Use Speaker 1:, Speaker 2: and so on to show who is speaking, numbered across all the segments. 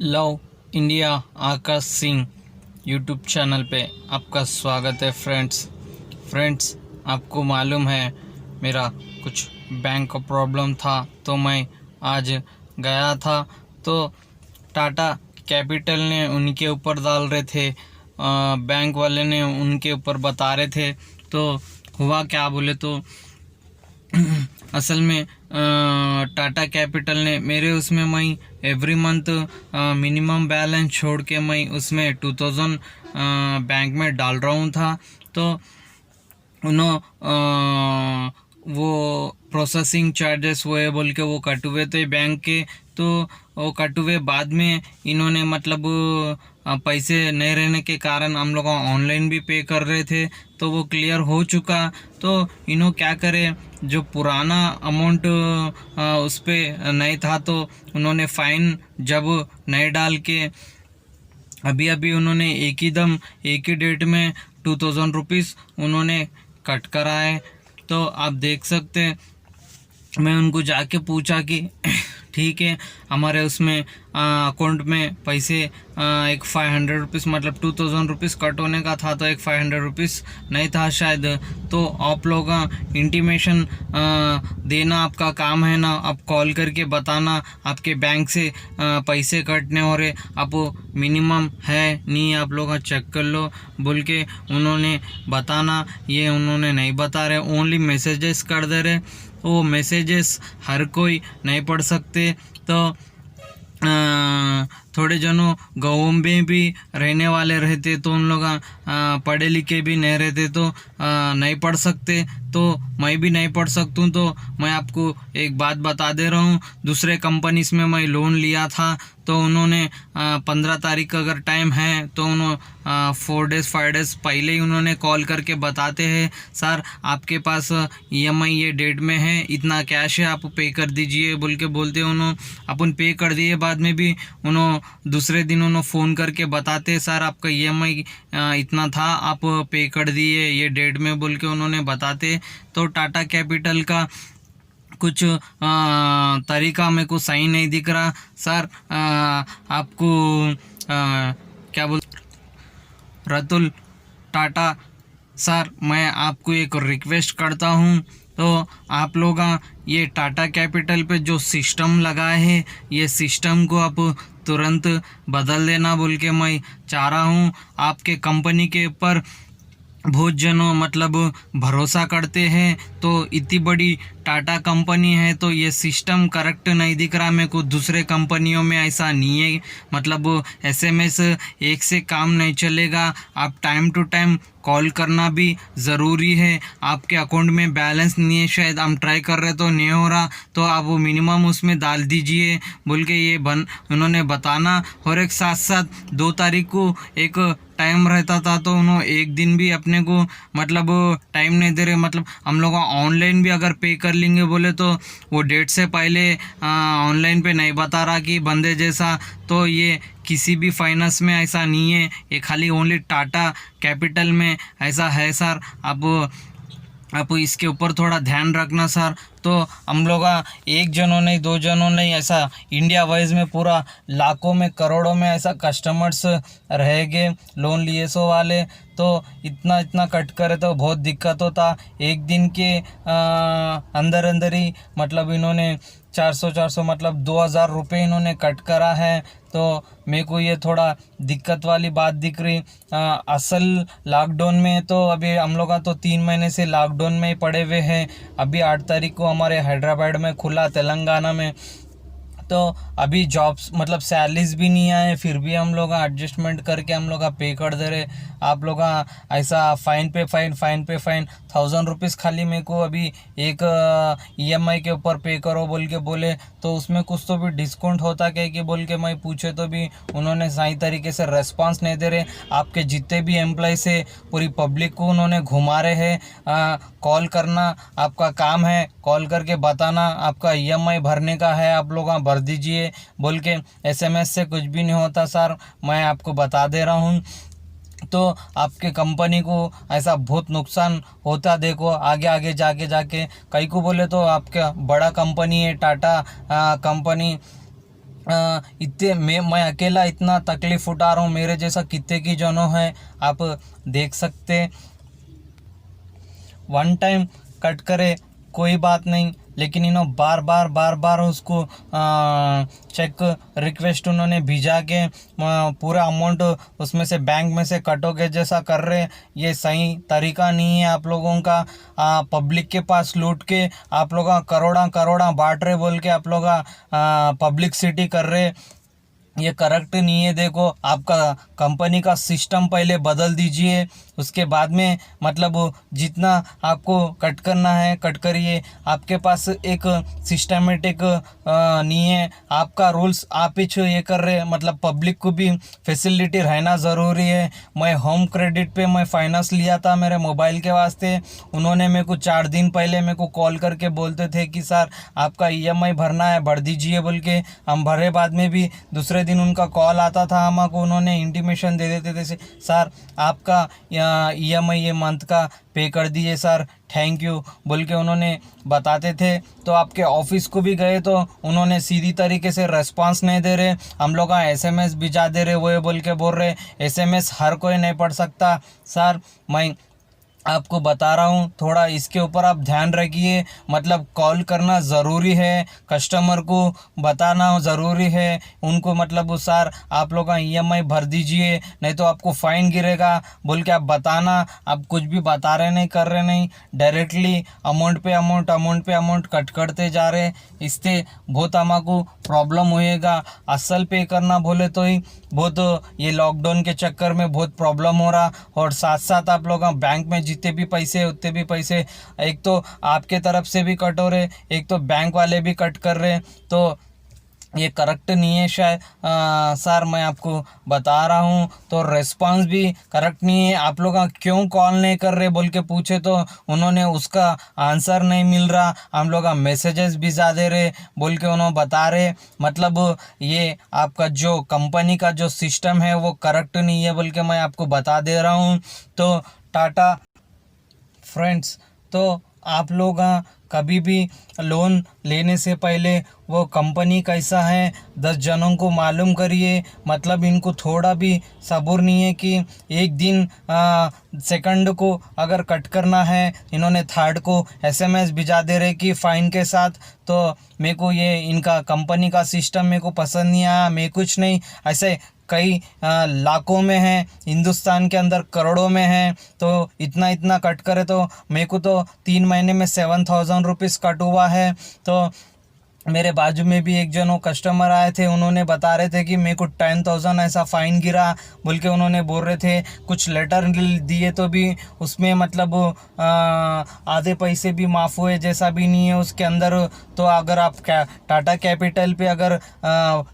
Speaker 1: Love India Akash Singh YouTube channel पे आपका स्वागत है फ्रेंड्स आपको मालूम है मेरा कुछ बैंक का प्रॉब्लम था तो मैं आज गया था तो टाटा कैपिटल ने उनके ऊपर डाल रहे थे, बैंक वाले ने उनके ऊपर बता रहे थे। तो हुआ क्या बोले तो असल में टाटा कैपिटल ने मेरे उसमें मैं एवरी मंथ मिनिमम बैलेंस छोड़ के मैं उसमें 2000 बैंक में डाल रहा हूँ था। तो वो प्रोसेसिंग चार्जेस वो है बोल के वो कट हुए थे बैंक के। तो वो कट हुए बाद में इन्होंने मतलब पैसे नहीं रहने के कारण हम लोग ऑनलाइन भी पे कर रहे थे तो वो क्लियर हो चुका। तो इन्हों क्या करे, जो पुराना अमाउंट उस पर नहीं था तो उन्होंने फ़ाइन जब नहीं डाल के अभी उन्होंने एक ही डेट में 2000 रुपीज़ उन्होंने कट करा है। तो आप देख सकते हैं, मैं उनको जाके पूछा कि ठीक है हमारे उसमें अकाउंट में पैसे एक 500 रुपीज़ मतलब 2000 रुपीज़ कट होने का था तो एक 500 रुपीज़ नहीं था शायद। तो आप लोग इंटीमेशन देना आपका काम है ना, आप कॉल करके बताना आपके बैंक से पैसे कटने हो रहे, आप मिनिमम है नहीं आप लोग चेक कर लो बोल के उन्होंने बताना। ये उन्होंने नहीं बता रहे, ओनली मैसेजेस कर दे रहे। वो मैसेजेस हर कोई नहीं पढ़ सकते। तो थोड़े जनों गाँव में भी रहने वाले रहते तो उन लोग पढ़े लिखे भी नहीं रहते तो नहीं पढ़ सकते। तो मैं भी नहीं पढ़ सकता हूँ। तो मैं आपको एक बात बता दे रहा हूँ, दूसरे कंपनीज में मैं लोन लिया था तो उन्होंने 15 तारीख अगर टाइम है तो उन्होंने 4 डेज़ 5 डेज़ पहले ही उन्होंने कॉल करके बताते हैं सर आपके पास EMI ये डेट में है, इतना कैश है आप पे कर दीजिए बोल के बोलते उन्होंने। अपन पे कर दिए, बाद में भी उन्होंने दूसरे दिन उन्होंने फ़ोन करके बताते सर आपका EMI इतना था आप पे कर दिए ये डेट में बोल के उन्होंने बताते। तो टाटा कैपिटल का कुछ तरीका मेरे को सही नहीं दिख रहा सर। आपको क्या बोल रतुल टाटा सर, मैं आपको एक रिक्वेस्ट करता हूँ तो आप लोग ये टाटा कैपिटल पे जो सिस्टम लगाए है ये सिस्टम को आप तुरंत बदल देना बोल के मैं चाह रहा हूँ। आपके कंपनी के ऊपर बहुत जनों मतलब भरोसा करते हैं तो इतनी बड़ी टाटा कंपनी है तो ये सिस्टम करेक्ट नहीं दिख रहा मेरे को। दूसरे कंपनियों में ऐसा नहीं है, मतलब SMS एक से काम नहीं चलेगा, आप टाइम टू टाइम कॉल करना भी ज़रूरी है। आपके अकाउंट में बैलेंस नहीं है शायद, हम ट्राई कर रहे तो नहीं हो रहा तो आप वो मिनिमम उसमें डाल दीजिए बोल के ये उन्होंने बताना। और एक साथ साथ 2 तारीख को एक टाइम रहता था तो उन्होंने एक दिन भी अपने को मतलब टाइम नहीं दे रहे, मतलब हम लोग ऑनलाइन भी अगर पे कर लेंगे बोले तो वो डेट से पहले ऑनलाइन पे नहीं बता रहा कि बंदे जैसा। तो ये किसी भी फाइनेंस में ऐसा नहीं है, ये खाली ओनली टाटा कैपिटल में ऐसा है सर। आप इसके ऊपर थोड़ा ध्यान रखना सर। तो हम लोग एक जनों नहीं 2 जनों नहीं ऐसा इंडिया वाइज में पूरा लाखों में करोड़ों में ऐसा कस्टमर्स रहेंगे लोन लिए सो वाले। तो इतना कट करे तो बहुत दिक्कत होता। एक दिन के अंदर ही मतलब इन्होंने 400 मतलब 2000 रुपये इन्होंने कट करा है। तो मेरे को ये थोड़ा दिक्कत वाली बात दिख रही। असल लॉकडाउन में तो अभी हम लोग का तो 3 महीने से लॉकडाउन में ही पड़े हुए हैं। अभी 8 तारीख को हमारे हैदराबाद में खुला, तेलंगाना में, तो अभी जॉब्स मतलब सैलरीज भी नहीं आए फिर भी हम लोग एडजस्टमेंट करके हम लोग पे कर दे रहे। आप लोग ऐसा फ़ाइन पे फ़ाइन 1000 रुपीज़ खाली मेरे को अभी एक EMI के ऊपर पे करो बोल के बोले तो उसमें कुछ तो भी डिस्काउंट होता क्या कि बोल के मैं पूछे तो भी उन्होंने सही तरीके से रेस्पॉन्स नहीं दे रहे। आपके जितने भी एम्प्लॉय से पूरी पब्लिक को उन्होंने घुमा रहे हैं। कॉल करना आपका काम है, कॉल करके बताना आपका EMI भरने का है आप लोग भर दीजिए बोल के। SMS से कुछ भी नहीं होता सर, मैं आपको बता दे रहा हूँ। तो आपके कंपनी को ऐसा बहुत नुकसान होता देखो आगे जाके कई को बोले तो आपका बड़ा कंपनी है टाटा कंपनी इतने मैं अकेला इतना तकलीफ उठा रहा हूँ, मेरे जैसा कितने की जनों है आप देख सकते। वन टाइम कट करे कोई बात नहीं, लेकिन इन्हों बार बार उसको चेक रिक्वेस्ट उन्होंने भिजा के पूरा अमाउंट उसमें से बैंक में से कटोगे जैसा कर रहे। ये सही तरीका नहीं है आप लोगों का। पब्लिक के पास लूट के आप लोग करोड़ा बांट रहे बोल के आप लोग पब्लिसिटी कर रहे, ये करेक्ट नहीं है। देखो आपका कंपनी का सिस्टम पहले बदल दीजिए, उसके बाद में मतलब जितना आपको कट करना है कट करिए। आपके पास एक सिस्टमेटिक नहीं है, आपका रूल्स आप ही ये कर रहे, मतलब पब्लिक को भी फैसिलिटी रहना ज़रूरी है। मैं होम क्रेडिट पे मैं फाइनेंस लिया था मेरे मोबाइल के वास्ते, उन्होंने मेरे को 4 दिन पहले मेरे को कॉल करके बोलते थे कि सर आपका EMI भरना है, भर दीजिए बोल के। हम भरे, बाद में भी दूसरे दिन उनका कॉल आता था हमको, उन्होंने इंटीमेशन दे देते थे सर आपका EMI ये मंथ का पे कर दिए सर, थैंक यू बोल के उन्होंने बताते थे। तो आपके ऑफिस को भी गए तो उन्होंने सीधी तरीके से रेस्पॉन्स नहीं दे रहे, हम लोग SMS भिजा दे रहे, वो बोल के बोल रहे SMS हर कोई नहीं पढ़ सकता। सर मैं आपको बता रहा हूँ, थोड़ा इसके ऊपर आप ध्यान रखिए, मतलब कॉल करना ज़रूरी है, कस्टमर को बताना ज़रूरी है उनको, मतलब सर आप लोग का EMI भर दीजिए नहीं तो आपको फ़ाइन गिरेगा बोल के आप बताना। आप कुछ भी बता रहे नहीं, कर रहे नहीं, डायरेक्टली अमाउंट पे अमाउंट कट करते जा रहे, इससे बहुत हमको प्रॉब्लम होएगा। असल पे करना बोले तो ही बहुत ये लॉकडाउन के चक्कर में बहुत प्रॉब्लम हो रहा, और साथ साथ आप लोग बैंक में जितने भी पैसे उतने भी पैसे एक तो आपके तरफ से भी कट हो रहे, एक तो बैंक वाले भी कट कर रहे, तो ये करेक्ट नहीं है शायद। सर मैं आपको बता रहा हूँ, तो रेस्पॉन्स भी करेक्ट नहीं है। आप लोग क्यों कॉल नहीं कर रहे बोल के पूछे तो उन्होंने उसका आंसर नहीं मिल रहा, हम लोग मैसेजेस भिजा दे रहे बोल के उन्होंने बता रहे। मतलब ये आपका जो कंपनी का जो सिस्टम है वो करेक्ट नहीं है बोल के मैं आपको बता दे रहा हूँ। तो टाटा फ्रेंड्स, तो आप लोग कभी भी लोन लेने से पहले वो कंपनी कैसा है 10 जनों को मालूम करिए। मतलब इनको थोड़ा भी सब्र नहीं है कि एक दिन सेकंड को अगर कट करना है, इन्होंने थर्ड को SMS भिजा दे रहे कि फ़ाइन के साथ। तो मेरे को ये इनका कंपनी का सिस्टम मेरे को पसंद नहीं आया। मैं कुछ नहीं, ऐसे कई लाखों में है, हिंदुस्तान के अंदर करोड़ों में है, तो इतना कट करे तो मेरे को तो 3 महीने में 7,000 रुपीज़ कट हुआ है। तो मेरे बाजू में भी एक जन कस्टमर आए थे, उन्होंने बता रहे थे कि मेरे को 10,000 ऐसा फ़ाइन गिरा बोल के उन्होंने बोल रहे थे। कुछ लेटर दिए तो भी उसमें मतलब आधे पैसे भी माफ़ हुए जैसा भी नहीं है उसके अंदर। तो अगर आप टाटा कैपिटल पे अगर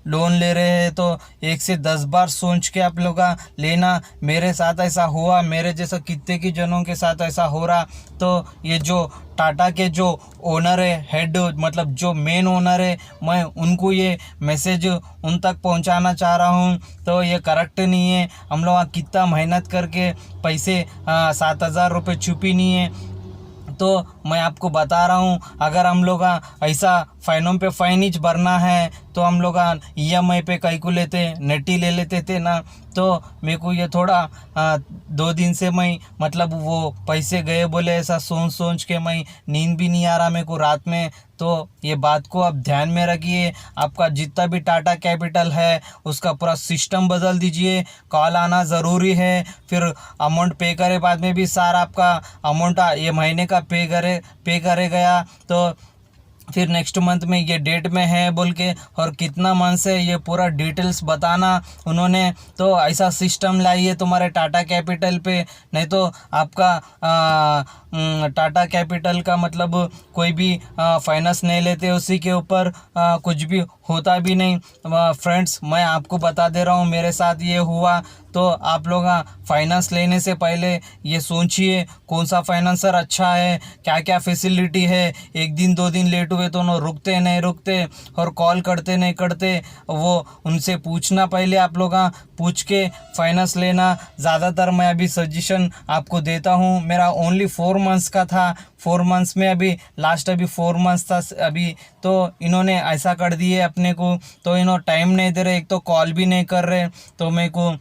Speaker 1: लोन ले रहे हैं तो 1 से 10 बार सोच के आप लोग लेना। मेरे साथ ऐसा हुआ, मेरे जैसा कितने की जनों के साथ ऐसा हो रहा। तो ये जो टाटा के जो ओनर है, हेड मतलब जो मेन ओनर है, मैं उनको ये मैसेज उन तक पहुंचाना चाह रहा हूं। तो ये करेक्ट नहीं है। हम लोग कितना मेहनत करके पैसे 7,000 रुपये छुपी नहीं है। तो मैं आपको बता रहा हूँ, अगर हम लोग ऐसा फ़ाइनों पे फ़ाइनिज भरना है तो हम लोग EMI पे कई को लेते, नेटी ले लेते थे ना। तो मेरे को ये थोड़ा 2 दिन से मैं मतलब वो पैसे गए बोले ऐसा सोच के मैं नींद भी नहीं आ रहा मेरे को रात में। तो ये बात को आप ध्यान में रखिए। आपका जितना भी टाटा कैपिटल है उसका पूरा सिस्टम बदल दीजिए। कॉल आना ज़रूरी है, फिर अमाउंट पे करे बाद में भी सारा आपका अमाउंट ये महीने का पे करे गया तो फिर नेक्स्ट मंथ में ये डेट में है बोल के और कितना मंथ से ये पूरा डिटेल्स बताना उन्होंने। तो ऐसा सिस्टम लाइए तुम्हारे टाटा कैपिटल पे, नहीं तो आपका टाटा कैपिटल का मतलब कोई भी फाइनेंस नहीं लेते, उसी के ऊपर कुछ भी होता भी नहीं। फ्रेंड्स मैं आपको बता दे रहा हूँ, मेरे साथ ये हुआ। तो आप लोग फाइनेंस लेने से पहले ये सोचिए कौन सा फाइनेंसर अच्छा है, क्या क्या फैसिलिटी है। 1 दिन 2 दिन लेट हुए तो उन्होंने रुकते नहीं रुकते और कॉल करते नहीं करते, वो उनसे पूछना पहले आप लोग पूछ के फाइनेंस लेना। ज़्यादातर मैं अभी सजेशन आपको देता हूँ, मेरा ओनली 4 मंथ्स का था, 4 मंथ्स में अभी लास्ट अभी 4 मंथ्स था अभी, तो इन्होंने ऐसा कर दिए अपने को। तो इन्होंने टाइम नहीं दे रहे, एक तो कॉल भी नहीं कर रहे, तो मेरे को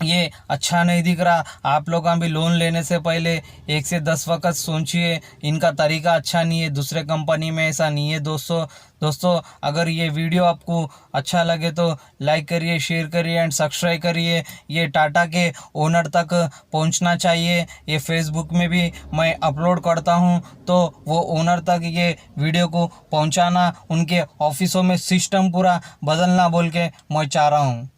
Speaker 1: ये अच्छा नहीं दिख रहा। आप लोग भी लोन लेने से पहले 1 से 10 वक्त सोचिए, इनका तरीका अच्छा नहीं है, दूसरे कंपनी में ऐसा नहीं है दोस्तों अगर ये वीडियो आपको अच्छा लगे तो लाइक करिए, शेयर करिए एंड सब्सक्राइब करिए। ये टाटा के ओनर तक पहुंचना चाहिए। ये फेसबुक में भी मैं अपलोड करता हूं, तो वो ओनर तक ये वीडियो को पहुंचाना, उनके ऑफिसों में सिस्टम पूरा बदलना बोल के मैं चाह रहा हूं।